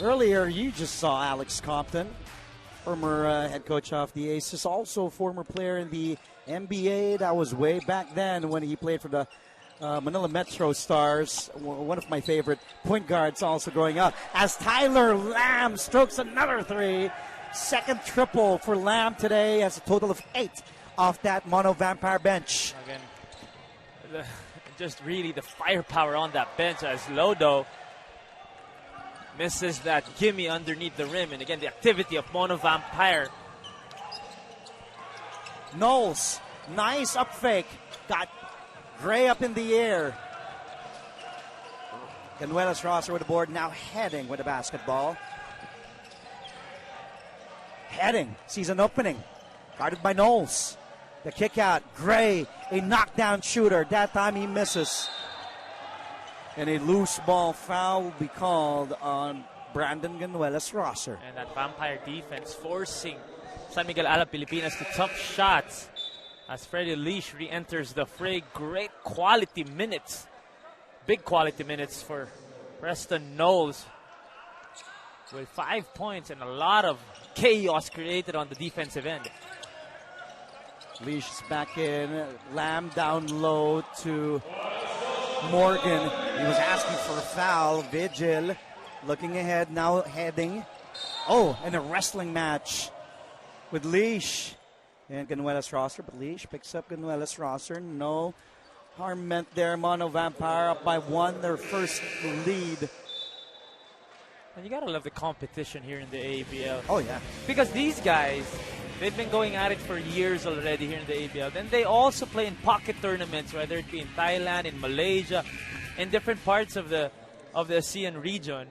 Earlier, you just saw Alex Compton, former head coach of the Aces, also former player in the NBA. That was way back then when he played for the Manila Metro Stars, one of my favorite point guards also growing up. As Tyler Lamb strokes another three. Second triple for Lamb today, has a total of 8 off that Mono Vampire bench. Again, just really the firepower on that bench as Lodo misses that gimme underneath the rim. And again, the activity of Mono Vampire. Knowles, nice up fake. Got Gray up in the air. Canuelas Rosser with the board, now heading with the basketball. Heading, sees an opening. Guarded by Knowles. The kick out, Gray, a knockdown shooter. That time he misses. And a loose ball foul will be called on Brandon Canuelas Rosser. And that Vampire defense forcing San Miguel Alab Pilipinas to tough shots as Freddie Leash re-enters the fray. Great quality minutes. Big quality minutes for Preston Knowles with 5 points and a lot of chaos created on the defensive end. Leash is back in. Lamb down low to Morgan. He was asking for a foul. Vigil looking ahead, now heading. Oh, and a wrestling match with Leash and Canuelas Rosser. But Leash picks up Canuelas Rosser. No harm meant there. Mono Vampire up by 1, their first lead. And you gotta love the competition here in the ABL. Oh, yeah. Because these guys, they've been going at it for years already here in the ABL. Then they also play in pocket tournaments, whether it be in Thailand, in Malaysia, in different parts of the ASEAN region.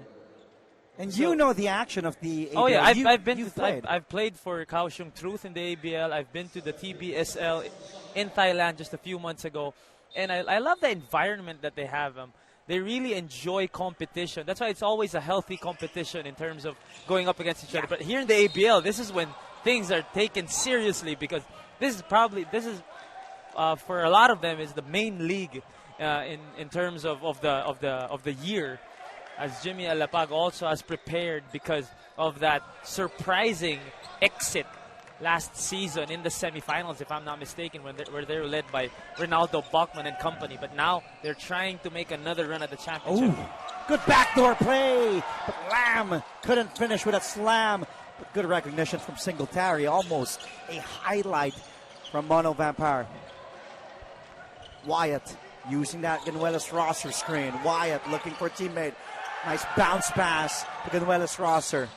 And so, you know the action of the ABL. Oh yeah, I've played for Kaohsiung Truth in the ABL. I've been to the TBSL in Thailand just a few months ago, and I love the environment that they have. They really enjoy competition. That's why it's always a healthy competition in terms of going up against each other. But here in the ABL, this is when things are taken seriously, because this is for a lot of them is the main league in terms of the year. As Jimmy Alapag also has prepared because of that surprising exit last season in the semifinals, if I'm not mistaken, where they were led by Ronaldo Bachman and company. But now they're trying to make another run at the championship. Ooh, good backdoor play, but Lamb couldn't finish with a slam. But good recognition from Singletary, almost a highlight from Mono Vampire. Wyatt using that Canuelas Rosser screen. Wyatt looking for a teammate. Nice bounce pass to Canuelas Rosser.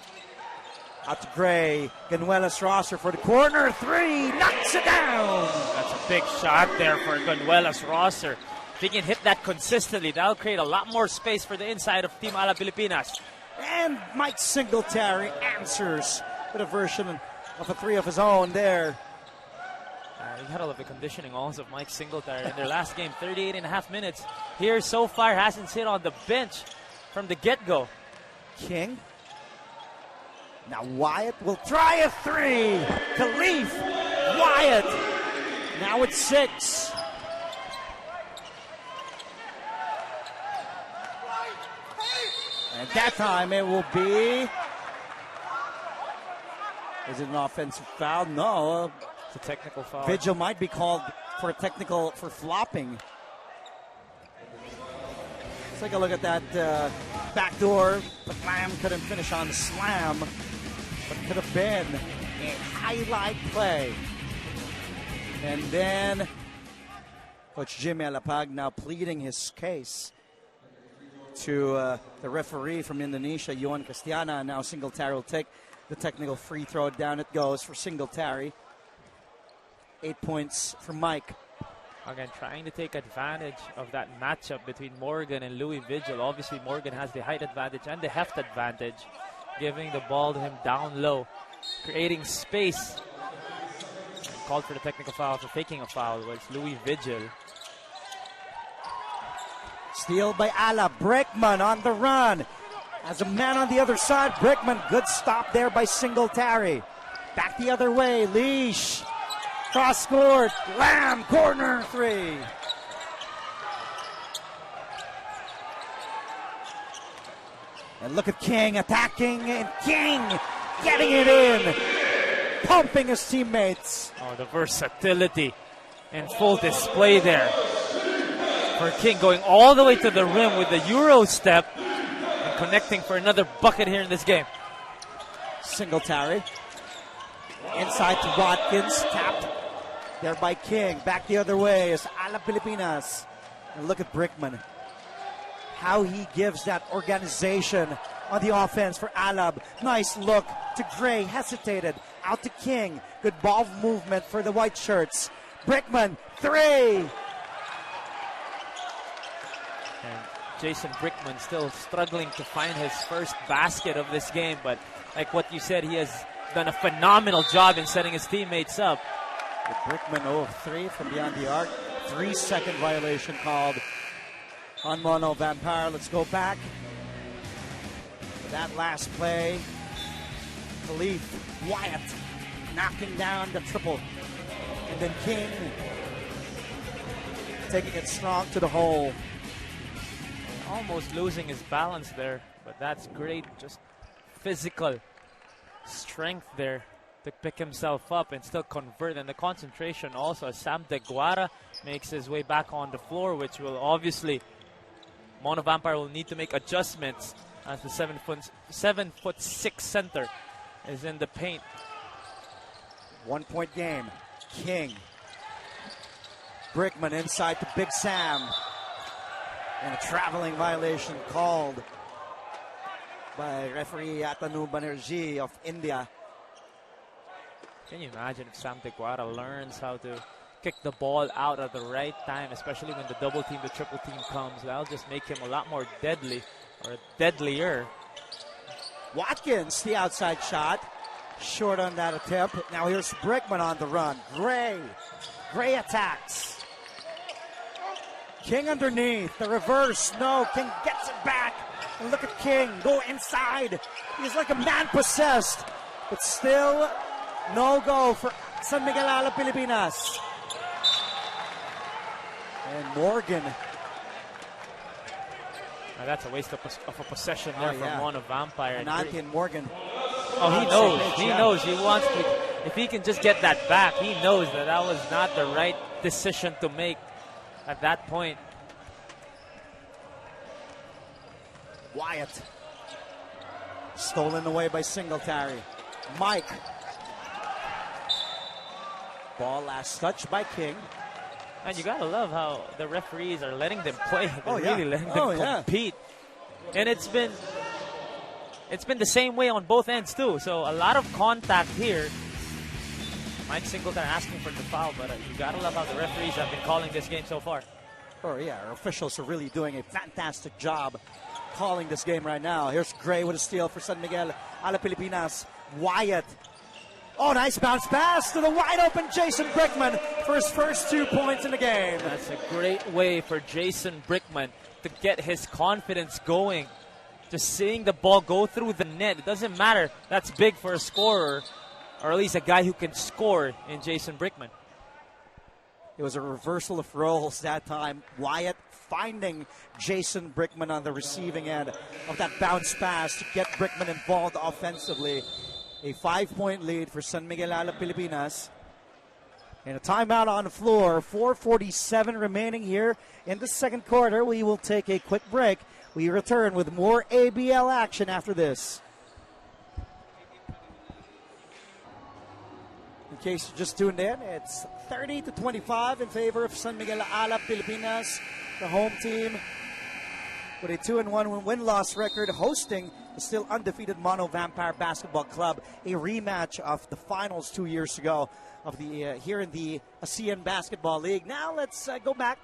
Out to Gray. Canuelas Rosser for the corner three. Knocks it down. That's a big shot there for Canuelas Rosser. If he can hit that consistently, that'll create a lot more space for the inside of Team Alab Pilipinas. And Mike Singletary answers with a version of a three of his own there. You gotta love the conditioning also of Mike Singletary. In their last game, 38.5 minutes. Here so far hasn't sit on the bench from the get-go. King. Now Wyatt will try a three. Khalif. Wyatt. Now it's 6. And that time it will be... Is it an offensive foul? No. It's a technical foul. Vigil might be called for a technical for flopping. Let's take a look at that backdoor. But Lamb couldn't finish on the slam. But could have been a highlight play. And then Coach Jimmy Alapag now pleading his case to the referee from Indonesia, Yohan Castiana. Now Singletary will take the technical free throw. Down it goes for Singletary. 8 points for Mike. Again, trying to take advantage of that matchup between Morgan and Louis Vigil. Obviously, Morgan has the height advantage and the heft advantage, giving the ball to him down low, creating space. Called for the technical foul for faking a foul was Louis Vigil. Steal by Ala. Brickman on the run. As a man on the other side, Brickman, good stop there by Singletary. Back the other way, Leash. Cross court, Lamb, corner three. And look at King attacking, and King getting it in, pumping his teammates. Oh, the versatility in full display there for King, going all the way to the rim with the Euro step and connecting for another bucket here in this game. Singletary inside to Watkins, tapped there by King. Back the other way is Alab Pilipinas. And look at Brickman, how he gives that organization on the offense for Alab. Nice look to Gray, hesitated, out to King. Good ball movement for the white shirts. Brickman, three! And Jason Brickman still struggling to find his first basket of this game, but like what you said, he has done a phenomenal job in setting his teammates up. With Brickman 0 of 3 from beyond the arc. 3-second violation called on Mono Vampire. Let's go back to that last play. Khalif Wyatt knocking down the triple. And then King taking it strong to the hole. Almost losing his balance there, but that's great. Just physical strength there to pick himself up and still convert. And the concentration also as Sam Deguara makes his way back on the floor, which will obviously, Mono Vampire will need to make adjustments as the 7'6" center is in the paint. 1 point game. King. Brickman inside to Big Sam. And a traveling violation called by referee Atanu Banerjee of India. Can you imagine if Sam Deguara learns how to kick the ball out at the right time, especially when the double team, the triple team comes? That'll just make him a lot more deadly, or deadlier. Watkins, the outside shot. Short on that attempt. Now here's Brickman on the run. Gray. Gray attacks. King underneath. The reverse. No. King gets it back. And look at King go inside. He's like a man possessed. But still, no go for San Miguel Alab Pilipinas. And Morgan. Now that's a waste of a possession there from Mono Vampire. And Morgan. Oh, he knows. He knows. He wants to. If he can just get that back, he knows that that was not the right decision to make at that point. Wyatt. Stolen away by Singletary. Mike. Ball last touch by King. And you gotta love how the referees are letting them play. They're really letting them compete. And it's been the same way on both ends too. So a lot of contact here. Mike Singletary asking for the foul, but you gotta love how the referees have been calling this game so far. Oh yeah, our officials are really doing a fantastic job calling this game right now. Here's Gray with a steal for San Miguel Alab Pilipinas. Wyatt. Oh, nice bounce pass to the wide open Jason Brickman for his first 2 points in the game. That's a great way for Jason Brickman to get his confidence going. Just seeing the ball go through the net. It doesn't matter. That's big for a scorer, or at least a guy who can score in Jason Brickman. It was a reversal of roles that time. Wyatt finding Jason Brickman on the receiving end of that bounce pass to get Brickman involved offensively. A 5-point lead for San Miguel Alab Pilipinas. And a timeout on the floor. 4:47 remaining here in the second quarter. We will take a quick break. We return with more ABL action after this. In case you just tuned in, it's 30-25 in favor of San Miguel Alab Pilipinas, the home team, with a 2-1 win-loss record, hosting the still undefeated Mono Vampire Basketball Club, a rematch of the finals 2 years ago of the here in the ASEAN Basketball League. Now let's go back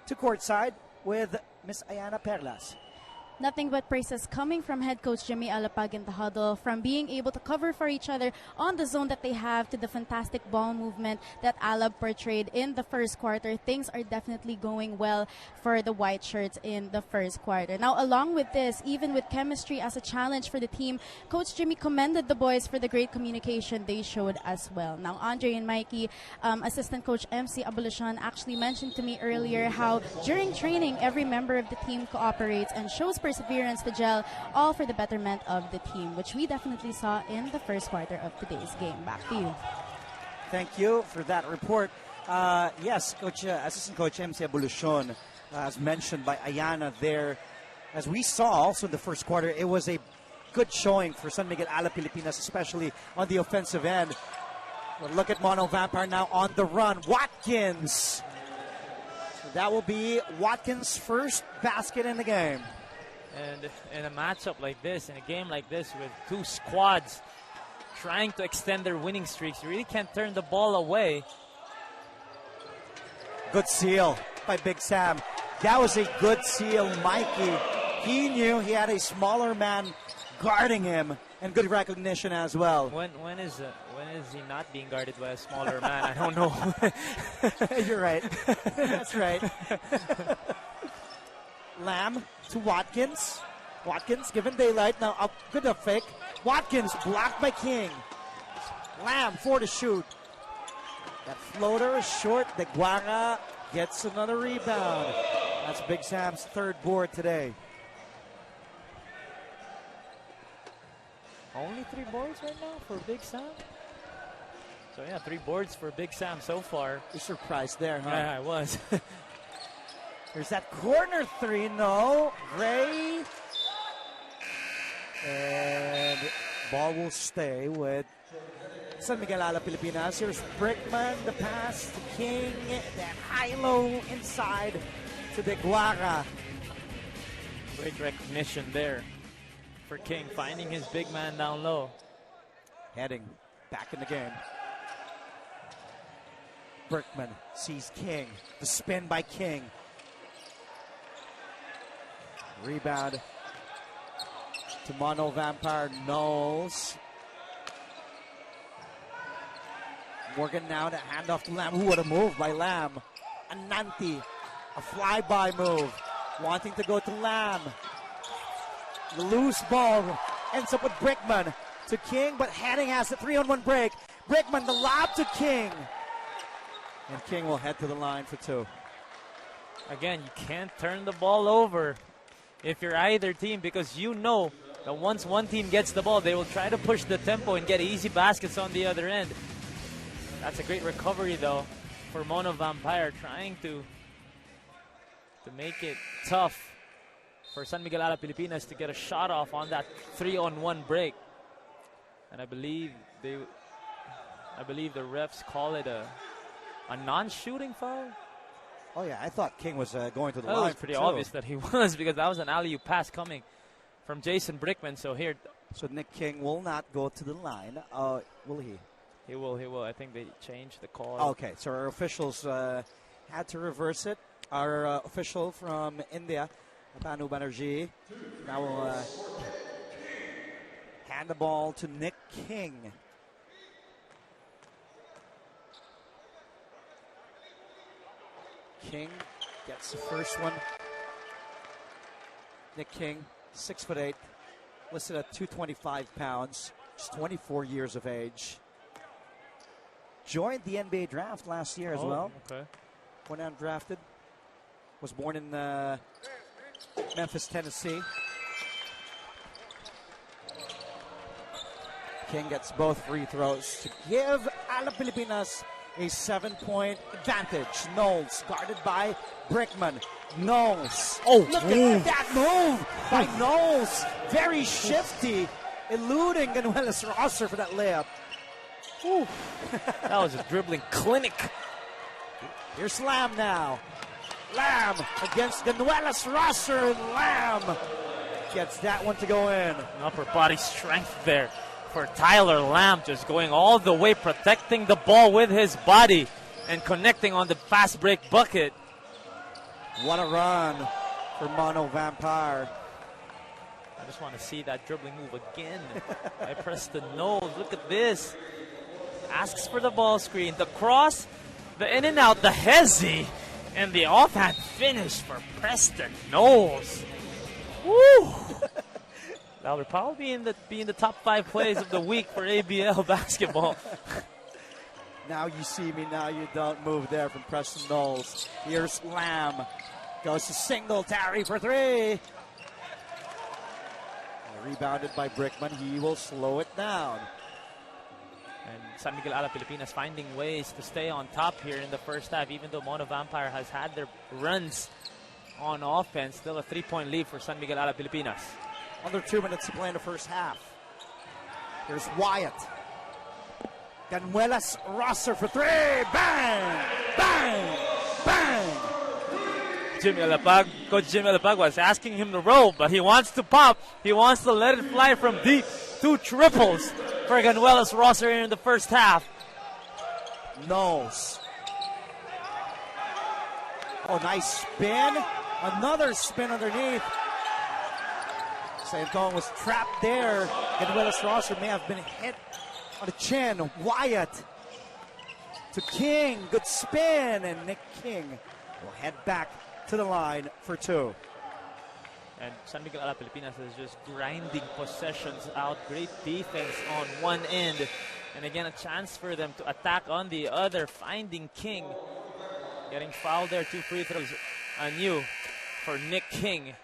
to courtside with Miss Ayana Perlas. Nothing but praises coming from head coach Jimmy Alapag in the huddle, from being able to cover for each other on the zone that they have to the fantastic ball movement that Alab portrayed in the first quarter. Things are definitely going well for the white shirts in the first quarter. Now, along with this, even with chemistry as a challenge for the team, Coach Jimmy commended the boys for the great communication they showed as well. Now, Andre and Mikey, assistant coach MC Abolition, actually mentioned to me earlier how during training, every member of the team cooperates and shows perseverance to gel, all for the betterment of the team, which we definitely saw in the first quarter of today's game. Back to you. Thank you for that report. Yes, Coach, Assistant Coach MC Abolucion, as mentioned by Ayana there, as we saw also in the first quarter, it was a good showing for San Miguel Alab Pilipinas, especially on the offensive end. But look at Mono Vampire now on the run. Watkins. That will be Watkins' first basket in the game. And in a matchup like this, in a game like this, with two squads trying to extend their winning streaks, you really can't turn the ball away. Good seal by Big Sam. That was a good seal, Mikey. He knew he had a smaller man guarding him, and good recognition as well. When is he not being guarded by a smaller man? I don't know. You're right. That's right. Lamb to Watkins. Watkins given daylight. Now up, good a fake. Watkins blocked by King. Lamb for to shoot. That floater is short. De Guara gets another rebound. That's Big Sam's third board today. Only 3 boards right now for Big Sam? So yeah, 3 boards for Big Sam so far. You're surprised there, huh? Yeah, I was. There's that corner 3, no. Ray. And ball will stay with San Miguel Alab Pilipinas. Here's Brickman, the pass to King. That high-low inside to De Guara. Great recognition there for King, finding his big man down low. Heading back in the game. Brickman sees King. The spin by King. Rebound to Mono Vampire. Knowles. Morgan now to hand off to Lamb. What a move by Lamb. Ananti. A flyby move. Wanting to go to Lamb. The loose ball ends up with Brickman to King, but Henning has the 3-on-1 break. Brickman, the lob to King. And King will head to the line for 2. Again, you can't turn the ball over if you're either team, because you know that once one team gets the ball, they will try to push the tempo and get easy baskets on the other end. That's a great recovery, though, for Mono Vampire, trying to make it tough for San Miguel Alab Pilipinas to get a shot off on that 3-on-1 break. And I believe the refs call it a non-shooting foul. Oh yeah, I thought King was going to the line. line. It was pretty obvious that he was, because that was an alley-oop pass coming from Jason Brickman. So here, so Nick King will not go to the line. Will he? He will. I think they changed the call. Okay, so our officials had to reverse it. Our official from India, Banu Banerjee, now will hand the ball to Nick King. King gets the first one. Nick King, 6'8", listed at 225 pounds, just 24 years of age. Joined the NBA draft last year as well. Okay. Went undrafted. Was born in Memphis, Tennessee. King gets both free throws to give Alab Pilipinas a 7-point advantage. Knowles guarded by Brickman. Knowles. Oh, look at that move by Knowles. Very shifty, eluding Ganuelas Rosser for that layup. That was a dribbling clinic. Here's Lamb now. Lamb against Ganuelas Rosser, and Lamb gets that one to go in. Upper body strength there for Tyler Lamb, just going all the way, protecting the ball with his body and connecting on the fast break bucket. What a run for Mono Vampire. I just want to see that dribbling move again by Preston Knowles. Look at this. Asks for the ball screen. The cross, the in and out, the hezzy, and the offhand finish for Preston Knowles. Woo! That would probably be in the top 5 plays of the week for ABL basketball. Now you see me, now you don't move there from Preston Knowles. Here's Lamb. Goes to Singletary for 3. Rebounded by Brickman. He will slow it down. And San Miguel Alab Pilipinas finding ways to stay on top here in the first half, even though Mono Vampire has had their runs on offense. Still a 3-point lead for San Miguel Alab Pilipinas. Under 2 minutes to play in the first half. Here's Wyatt. Ganuelas Rosser for 3. Bang! Bang! Bang! Coach Jimmy Alapag was asking him to roll, but he wants to pop. He wants to let it fly from deep. 2 triples for Ganuelas Rosser in the first half. Nose. Oh, nice spin. Another spin underneath. Santon was trapped there. Ganuelas Rosser may have been hit on the chin. Wyatt to King. Good spin. And Nick King will head back to the line for 2. And San Miguel Alab Pilipinas is just grinding possessions out. Great defense on one end. And again, a chance for them to attack on the other. Finding King. Getting fouled there. 2 free throws anew for Nick King.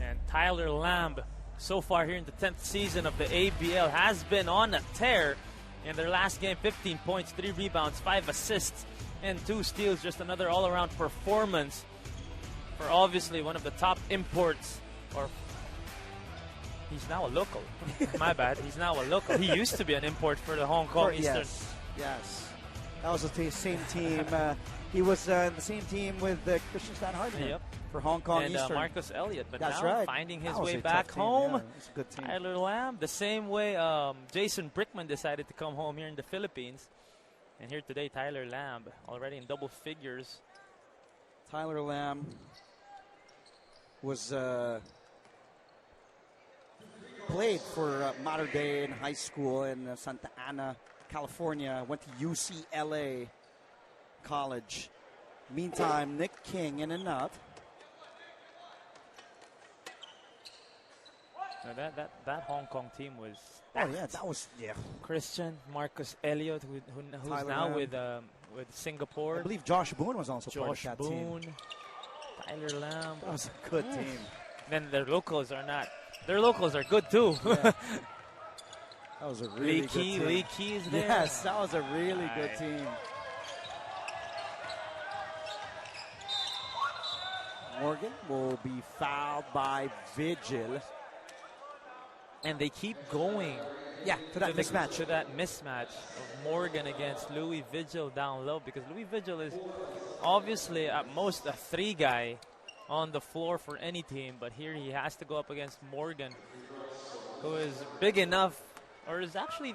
And Tyler Lamb, so far here in the 10th season of the ABL, has been on a tear. In their last game, 15 points, 3 rebounds, 5 assists, and 2 steals. Just another all-around performance for obviously one of the top imports. Or he's now a local. My bad. He's now a local. He used to be an import for the Hong Kong Eastern. Yes. That was the same team. He was in the same team with Christian Stan Hardman for Hong Kong and Eastern. Marcus Elliott, but That's now right. finding his That was way a back tough team. home. Yeah, it was a good team. Tyler Lamb, the same way Jason Brickman decided to come home here in the Philippines. And here today, Tyler Lamb, already in double figures. Tyler Lamb was played for Mater Dei in high school in Santa Ana, California. Went to UCLA College. Meantime, Nick King in and out. Now that Hong Kong team was. Oh yeah, that was Christian, Marcus Elliott, who's Tyler now Lamb. with Singapore. I believe Josh Boone was also part of Josh that Boone, team. Tyler Lamb. That was a good team. Then their locals are not. Their locals are good too. Yeah. That was a really good team. Lee Key is there. Yes, that was a really good team. Morgan will be fouled by Vigil. And they keep going. Yeah, to that mismatch. To that mismatch of Morgan against Louis Vigil down low, because Louis Vigil is obviously at most a 3 guy on the floor for any team, but here he has to go up against Morgan, who is big enough, or is actually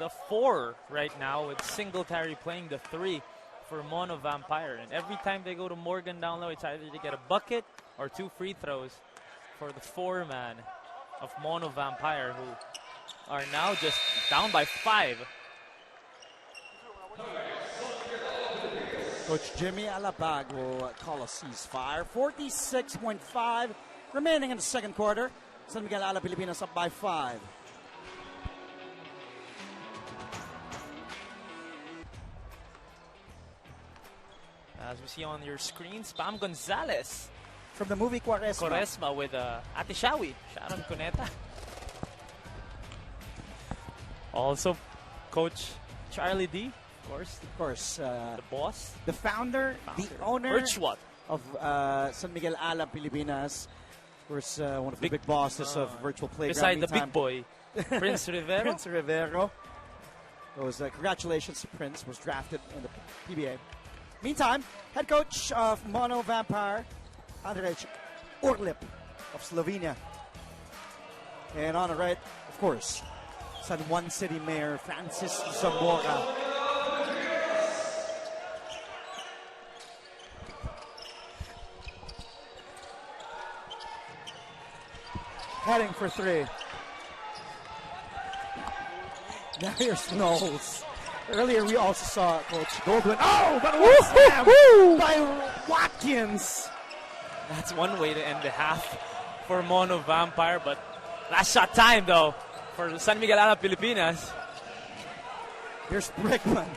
the 4 right now, with Singletary playing the 3 for Mono Vampire. And every time they go to Morgan down low, it's either to get a bucket or 2 free throws for the 4-man of Mono Vampire, who are now just down by 5. Coach Jimmy Alapag will call a ceasefire. 46.5 remaining in the second quarter. San Miguel Alab Pilipinas up by 5. As we see on your screen, Spam Gonzalez from the movie Quaresma with Ate Shawi, Sharon Cuneta. Also, Coach Charlie D, of course, the boss, the founder, the owner of San Miguel Alab Pilipinas. Of course, one of the big bosses of Virtual Playground. Beside the big boy, Prince Rivero. Prince Rivero. Congratulations to Prince, was drafted in the PBA. Meantime, head coach of Mono Vampire, Andrej Urlip of Slovenia. And on the right, of course, San Juan City Mayor Francis Zamora. Heading for 3. Now here's Knowles. Earlier we also saw Coach Goldwyn. Oh, but a slam by Watkins. That's one way to end the half for Mono Vampire, but last shot time though for San Miguel Alab Pilipinas. Here's Brickman.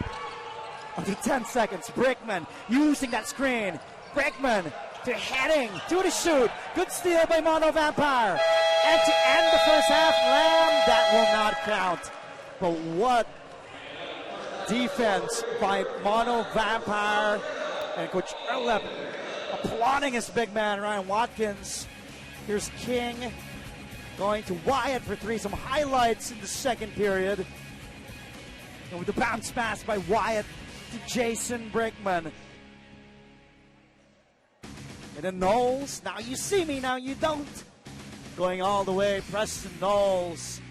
Under 10 seconds. Brickman using that screen. Brickman to heading to the shoot. Good steal by Mono Vampire. And to end the first half, Lamb, that will not count. But what defense by Mono Vampire. And Coach Alab applauding his big man, Ryan Watkins. Here's King going to Wyatt for three. Some highlights in the second period. And with the bounce pass by Wyatt to Jason Brickman. And then Knowles, now you see me, now you don't. Going all the way, Preston Knowles.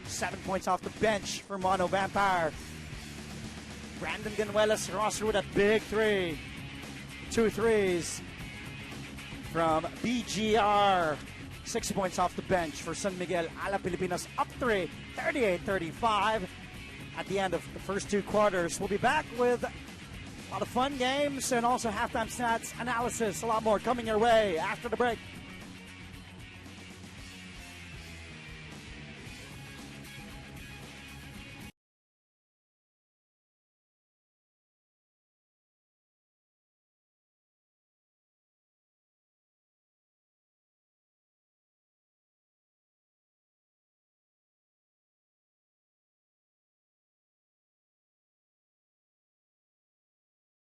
7 points off the bench for Mono Vampire. Brandon Ganuelas roster with a big three. 2 threes from BGR. 6 points off the bench for San Miguel. Alab Pilipinas up 3, 38-35 at the end of the first 2 quarters. We'll be back with a lot of fun games and also halftime stats analysis. A lot more coming your way after the break.